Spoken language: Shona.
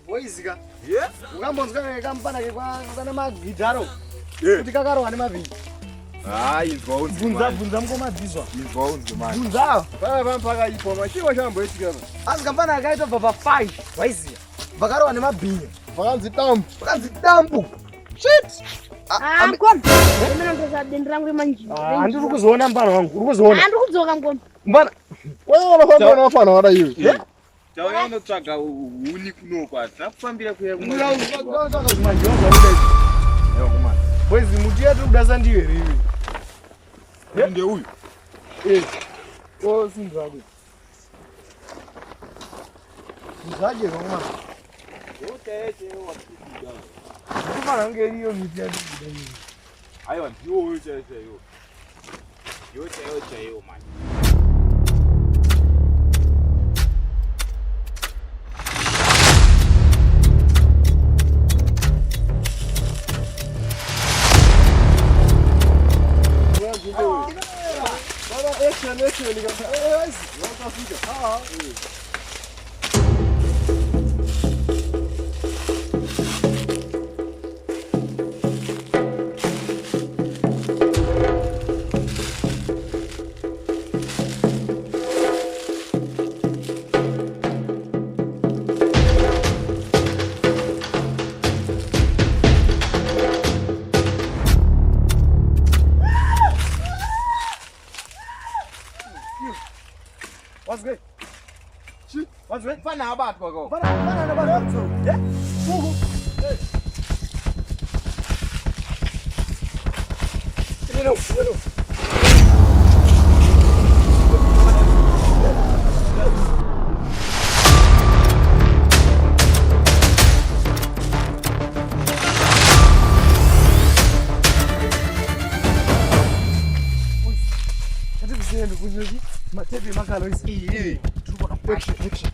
Boys ka. Yeah. Ukambonzwa kampana ke kana magidaro. Kuti kakarowa nemavhiri. Izwa unzi. Bunza mkomadzizwa. Izwa unzi manje. Bunza. Mpaka ipo machiwa chamboitika. Azikampana akaita baba 5. Waiziya. Vakarowa nemabhiri. Vakanzi tambu. Shit. Mkomba. Mimi ndo dendera rangu manji. Andiri kuzoona mbana wangu. Uri kuzoona. Andiri kudzoka mkomba. Mbana. Wewe unafanya unafana wada hiyo. Tauya unotsvaga huni kunokwa dzakufambira kuya boys muti yatiri kudasa ndiyo here iwe Ndio huyu. Sindira kwe mzaje vamwana kufana kunge iriyo miti yatiri kuda iwe aiwa ndiwo uyo chaiyo ndiwo chaiyo mani What's good? Shit, what's good? Fana abatwa ko. Fana na bantu. Yeah? Fugu. Hey. Hello. Matepe makalo isi. Tuko na action.